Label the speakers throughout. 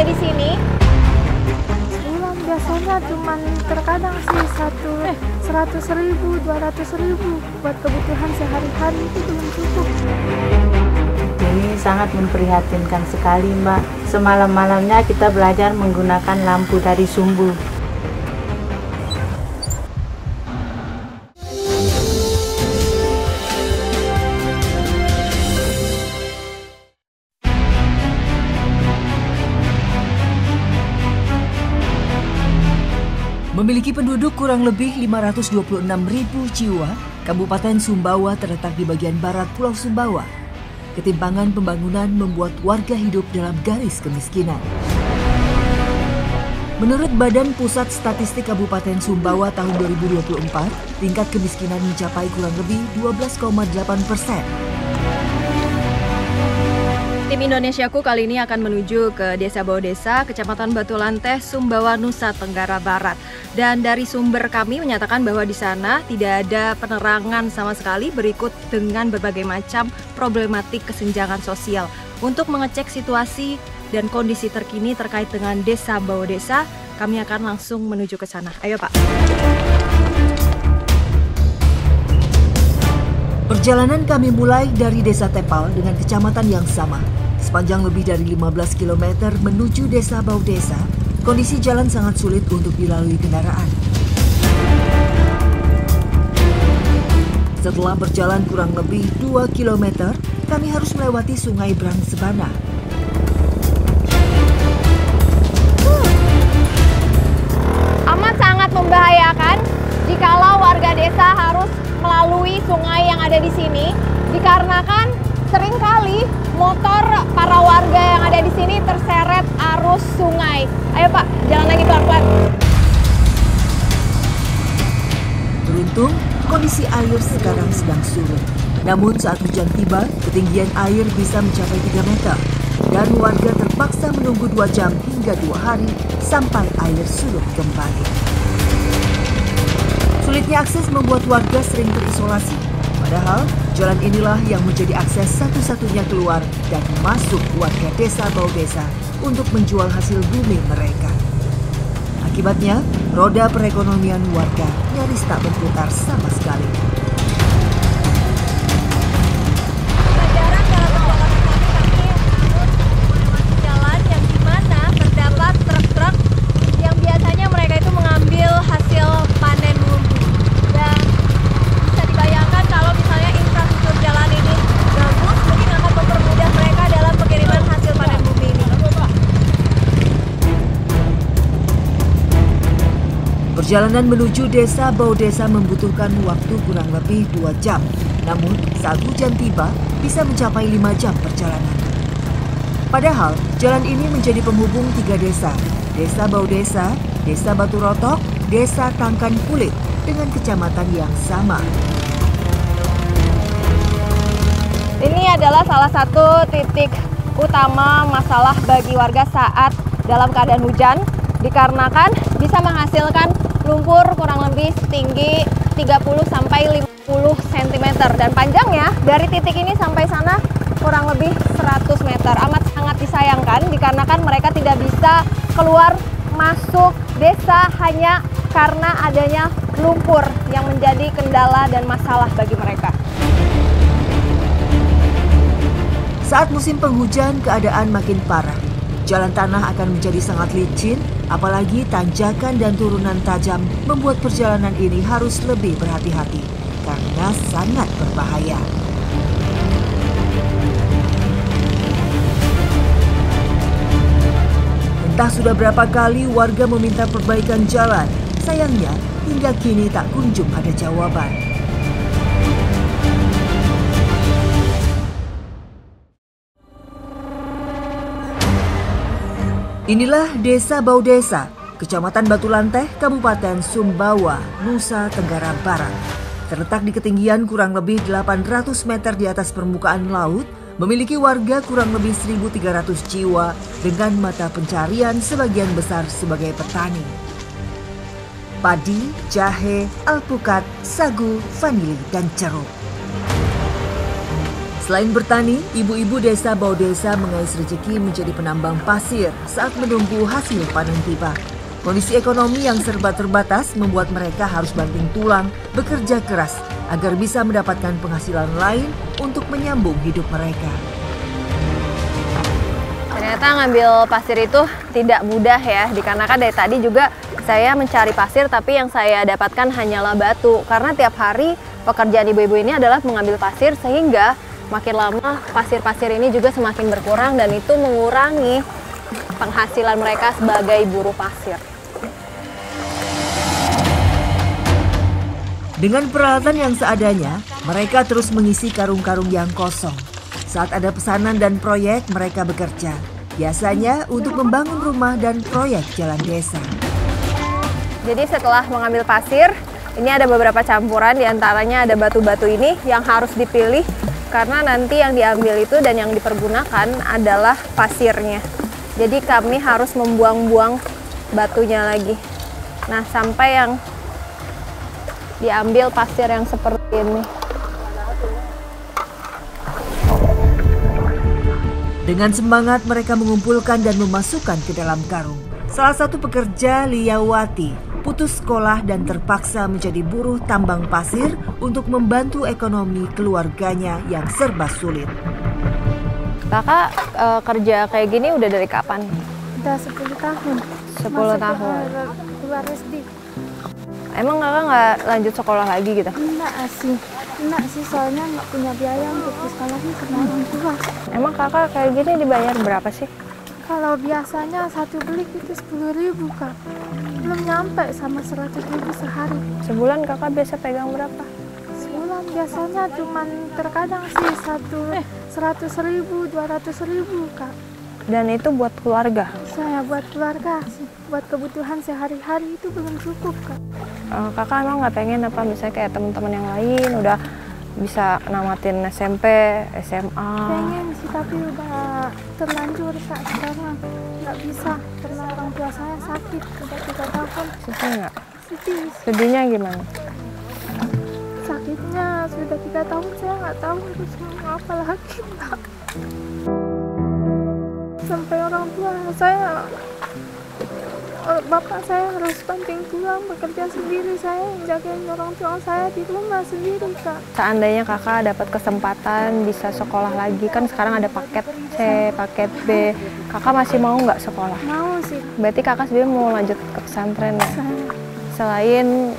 Speaker 1: ada di sini?
Speaker 2: Bulan biasanya cuman terkadang sih 100.000, 200.000 buat kebutuhan sehari-hari itu belum cukup.
Speaker 3: Ini sangat memprihatinkan sekali, Mbak. Semalam-malamnya kita belajar menggunakan lampu dari sumbu.
Speaker 4: Memiliki penduduk kurang lebih 526.000 jiwa, Kabupaten Sumbawa terletak di bagian barat Pulau Sumbawa. Ketimpangan pembangunan membuat warga hidup dalam garis kemiskinan. Menurut Badan Pusat Statistik Kabupaten Sumbawa tahun 2024, tingkat kemiskinan mencapai kurang lebih 12,8%.
Speaker 1: Tim Indonesiaku kali ini akan menuju ke Desa Bawdesa, Kecamatan Batu Lanteh, Sumbawa, Nusa Tenggara Barat. Dan dari sumber kami menyatakan bahwa di sana tidak ada penerangan sama sekali, berikut dengan berbagai macam problematik kesenjangan sosial. Untuk mengecek situasi dan kondisi terkini terkait dengan Desa Bawdesa, kami akan langsung menuju ke sana. Ayo Pak.
Speaker 4: Perjalanan kami mulai dari Desa Tepal dengan kecamatan yang sama. Sepanjang lebih dari 15 km menuju Desa Bawdesa, kondisi jalan sangat sulit untuk dilalui kendaraan. Setelah berjalan kurang lebih 2 km, kami harus melewati Sungai Brang Sebana.
Speaker 1: Amat sangat membahayakan jikalau warga desa harus melalui sungai yang ada di sini, dikarenakan seringkali motor para warga yang ada di sini terseret arus sungai. Ayo Pak, jalan lagi pelan-pelan.
Speaker 4: Beruntung, kondisi air sekarang sedang surut. Namun saat hujan tiba, ketinggian air bisa mencapai 3 meter. Dan warga terpaksa menunggu 2 jam hingga 2 hari sampai air surut kembali. Sulitnya akses membuat warga sering terisolasi. Padahal, jalan inilah yang menjadi akses satu-satunya keluar dan masuk warga Desa Bawdesa untuk menjual hasil bumi mereka. Akibatnya, roda perekonomian warga nyaris tak berputar sama sekali.
Speaker 1: Jalan yang dimana terdapat truk-truk yang biasanya mereka itu mengambil hasil panen bumi. Dan bisa dibayangkan kalau misalnya infrastruktur jalan ini bagus, mungkin akan mempermudah mereka dalam pengiriman hasil panen bumi ini.
Speaker 4: Perjalanan menuju Desa Bawdesa membutuhkan waktu kurang lebih 2 jam. Namun, saat hujan tiba, bisa mencapai 5 jam perjalanan. Padahal, jalan ini menjadi penghubung 3 desa. Desa Bawdesa, Desa Batu Rotok, Desa Tangkan Kulit dengan kecamatan yang sama.
Speaker 1: Ini adalah salah satu titik utama masalah bagi warga saat dalam keadaan hujan, dikarenakan bisa menghasilkan lumpur kurang lebih setinggi 30 sampai 50 cm dan panjangnya dari titik ini sampai sana kurang lebih 100 meter. Amat sangat disayangkan dikarenakan mereka tidak bisa keluar masuk desa hanya karena adanya lumpur yang menjadi kendala dan masalah bagi mereka.
Speaker 4: Saat musim penghujan, keadaan makin parah. Jalan tanah akan menjadi sangat licin, apalagi tanjakan dan turunan tajam membuat perjalanan ini harus lebih berhati-hati karena sangat berbahaya. Entah sudah berapa kali warga meminta perbaikan jalan, sayangnya hingga kini tak kunjung ada jawaban. Inilah Desa Bawdesa, Kecamatan Batu Lanteh, Kabupaten Sumbawa, Nusa Tenggara Barat. Terletak di ketinggian kurang lebih 800 meter di atas permukaan laut, memiliki warga kurang lebih 1.300 jiwa dengan mata pencarian sebagian besar sebagai petani. Padi, jahe, alpukat, sagu, vanili, dan jeruk. Selain bertani, ibu-ibu desa Bau Desa mengais rezeki menjadi penambang pasir saat menunggu hasil panen tiba. Kondisi ekonomi yang serba terbatas membuat mereka harus banting tulang, bekerja keras agar bisa mendapatkan penghasilan lain untuk menyambung hidup mereka.
Speaker 1: Ternyata ngambil pasir itu tidak mudah ya, dikarenakan dari tadi juga saya mencari pasir tapi yang saya dapatkan hanyalah batu. Karena tiap hari pekerjaan ibu-ibu ini adalah mengambil pasir sehingga makin lama pasir-pasir ini juga semakin berkurang dan itu mengurangi penghasilan mereka sebagai buruh pasir.
Speaker 4: Dengan peralatan yang seadanya, mereka terus mengisi karung-karung yang kosong. Saat ada pesanan dan proyek, mereka bekerja. Biasanya untuk membangun rumah dan proyek jalan desa.
Speaker 1: Jadi setelah mengambil pasir, ini ada beberapa campuran, diantaranya ada batu-batu ini yang harus dipilih karena nanti yang diambil itu dan yang dipergunakan adalah pasirnya. Jadi kami harus membuang-buang batunya lagi. Nah, sampai yang diambil pasir yang seperti ini.
Speaker 4: Dengan semangat mereka mengumpulkan dan memasukkan ke dalam karung. Salah satu pekerja, Liyawati, putus sekolah dan terpaksa menjadi buruh tambang pasir untuk membantu ekonomi keluarganya yang serba sulit.
Speaker 1: Kakak kerja kayak gini udah dari kapan?
Speaker 2: Udah 10 tahun.
Speaker 1: 10 tahun.
Speaker 2: Keluar SD.
Speaker 1: Emang kakak nggak lanjut sekolah lagi gitu?
Speaker 2: Enggak sih, soalnya nggak punya biaya untuk sekolahnya karena orang tua.
Speaker 1: Emang kakak kayak gini dibayar berapa sih?
Speaker 2: Kalau biasanya satu belik itu 10.000 Kak. Belum nyampe sama 100.000 sehari.
Speaker 1: Sebulan kakak biasa pegang berapa?
Speaker 2: Sebulan biasanya cuman terkadang sih 100.000, 200.000 Kak.
Speaker 1: Dan itu buat keluarga?
Speaker 2: Saya buat keluarga, buat kebutuhan sehari-hari itu belum cukup Kak.
Speaker 1: Kakak emang nggak pengen apa misalnya kayak teman-teman yang lain udah bisa namatin SMP, SMA?
Speaker 2: Pengen sih tapi udah terlanjur Kak sekarang. Nggak bisa karena orang tua saya sakit udah 3 tahun.
Speaker 1: Sedih nggak?
Speaker 2: Sedih.
Speaker 1: Sedihnya gimana?
Speaker 2: Sakitnya sudah 3 tahun saya nggak tahu harus ngomong apa lagi Kak. Sampai orang tua saya, bapak saya harus banting tulang bekerja sendiri, saya yang jagain orang tua saya di rumah sendiri Kak.
Speaker 1: Seandainya kakak dapat kesempatan bisa sekolah lagi, kan sekarang ada paket C, paket B, kakak masih mau nggak sekolah?
Speaker 2: Mau sih.
Speaker 1: Berarti kakak sebenarnya mau lanjut ke pesantren ya? Selain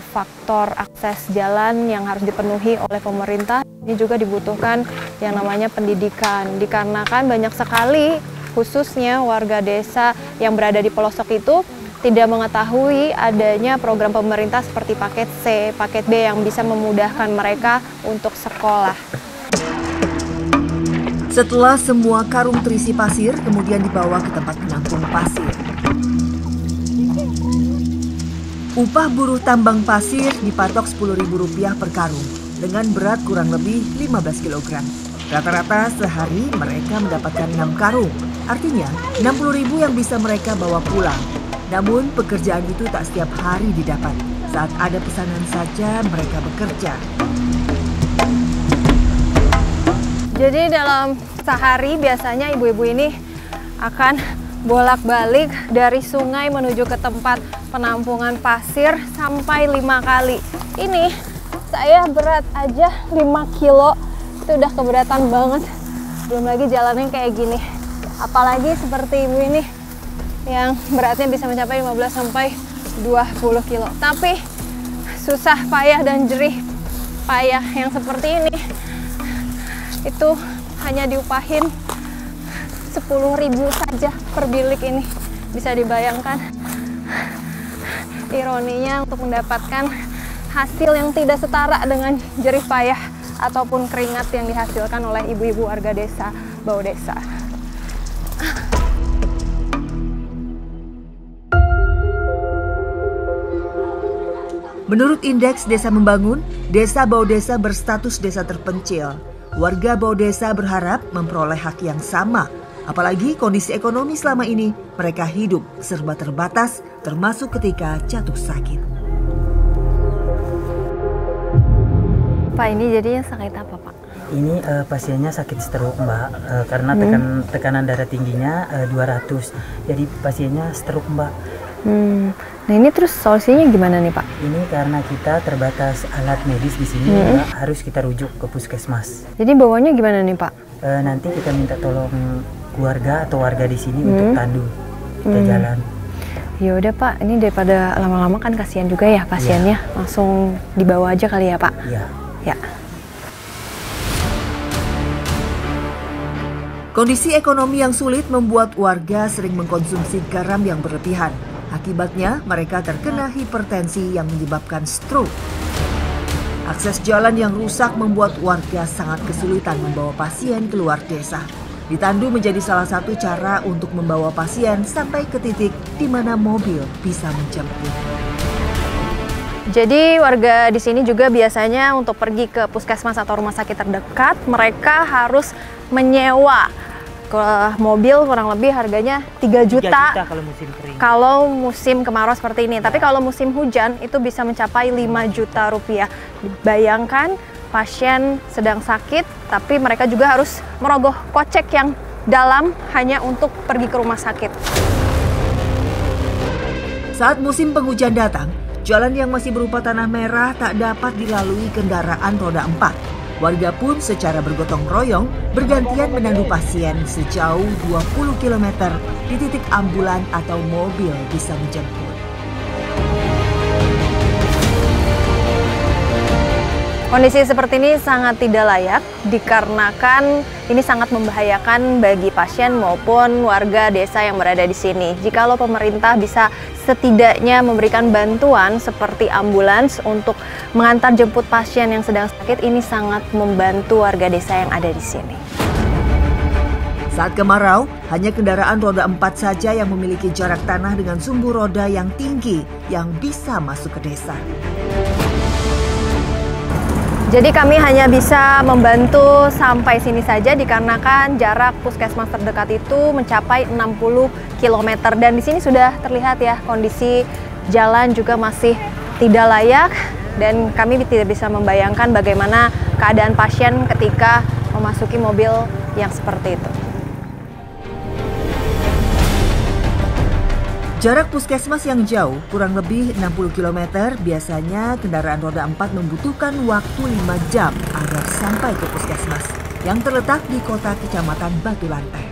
Speaker 1: faktor akses jalan yang harus dipenuhi oleh pemerintah, ini juga dibutuhkan yang namanya pendidikan. Dikarenakan banyak sekali khususnya warga desa yang berada di pelosok itu tidak mengetahui adanya program pemerintah seperti paket C, paket B yang bisa memudahkan mereka untuk sekolah.
Speaker 4: Setelah semua karung terisi pasir, kemudian dibawa ke tempat penampung pasir. Upah buruh tambang pasir dipatok Rp10.000 per karung dengan berat kurang lebih 15 kg. Rata-rata sehari mereka mendapatkan 6 karung, artinya 60.000 yang bisa mereka bawa pulang. Namun pekerjaan itu tak setiap hari didapat. Saat ada pesanan saja mereka bekerja.
Speaker 1: Jadi dalam sehari biasanya ibu-ibu ini akan bolak-balik dari sungai menuju ke tempat penampungan pasir sampai 5 kali. Ini saya berat aja 5 kilo, itu udah keberatan banget. Belum lagi jalannya kayak gini. Apalagi seperti ibu ini yang beratnya bisa mencapai 15 sampai 20 kilo. Tapi susah payah dan jerih payah yang seperti ini itu hanya diupahin 10.000 saja per bilik ini. Bisa dibayangkan ironinya untuk mendapatkan hasil yang tidak setara dengan jerih payah ataupun keringat yang dihasilkan oleh ibu-ibu warga desa Bau Desa.
Speaker 4: Menurut Indeks Desa Membangun, Desa Bau Desa berstatus desa terpencil. Warga Bau Desa berharap memperoleh hak yang sama. Apalagi kondisi ekonomi selama ini mereka hidup serba terbatas, termasuk ketika jatuh sakit.
Speaker 1: Pak, ini jadinya sakit apa, Pak?
Speaker 5: Ini pasiennya sakit stroke, Mbak, karena tekanan darah tingginya 200. Jadi pasiennya stroke, Mbak.
Speaker 1: Nah ini terus solusinya gimana nih Pak?
Speaker 5: Ini karena kita terbatas alat medis di sini, Mbak, harus kita rujuk ke puskesmas.
Speaker 1: Jadi bawanya gimana nih Pak?
Speaker 5: Nanti kita minta tolong keluarga atau warga di sini untuk tandu kita jalan.
Speaker 1: Ya udah Pak, ini daripada lama-lama kan kasihan juga ya pasiennya, langsung dibawa aja kali ya Pak.
Speaker 5: Iya.
Speaker 1: Ya.
Speaker 4: Kondisi ekonomi yang sulit membuat warga sering mengkonsumsi garam yang berlebihan. Akibatnya, mereka terkena hipertensi yang menyebabkan stroke. Akses jalan yang rusak membuat warga sangat kesulitan membawa pasien keluar desa. Ditandu menjadi salah satu cara untuk membawa pasien sampai ke titik di mana mobil bisa menjemput.
Speaker 1: Jadi warga di sini juga biasanya untuk pergi ke puskesmas atau rumah sakit terdekat, mereka harus menyewa ke mobil kurang lebih harganya 3 juta
Speaker 5: kalau musim kering.
Speaker 1: Kalau musim kemarau seperti ini. Tapi kalau musim hujan itu bisa mencapai 5 juta rupiah. Bayangkan pasien sedang sakit, tapi mereka juga harus merogoh kocek yang dalam hanya untuk pergi ke rumah sakit.
Speaker 4: Saat musim penghujan datang, jalan yang masih berupa tanah merah tak dapat dilalui kendaraan roda 4. Warga pun secara bergotong royong bergantian menandu pasien sejauh 20 km di titik ambulan atau mobil bisa menjemput.
Speaker 1: Kondisi seperti ini sangat tidak layak dikarenakan ini sangat membahayakan bagi pasien maupun warga desa yang berada di sini. Jikalau pemerintah bisa setidaknya memberikan bantuan seperti ambulans untuk mengantar jemput pasien yang sedang sakit, ini sangat membantu warga desa yang ada di sini.
Speaker 4: Saat kemarau, hanya kendaraan roda 4 saja yang memiliki jarak tanah dengan sumbu roda yang tinggi yang bisa masuk ke desa.
Speaker 1: Jadi kami hanya bisa membantu sampai sini saja dikarenakan jarak puskesmas terdekat itu mencapai 60 km. Dan di sini sudah terlihat ya kondisi jalan juga masih tidak layak dan kami tidak bisa membayangkan bagaimana keadaan pasien ketika memasuki mobil yang seperti itu.
Speaker 4: Jarak puskesmas yang jauh, kurang lebih 60 km, biasanya kendaraan roda 4 membutuhkan waktu 5 jam agar sampai ke puskesmas yang terletak di kota kecamatan Batu Lantai.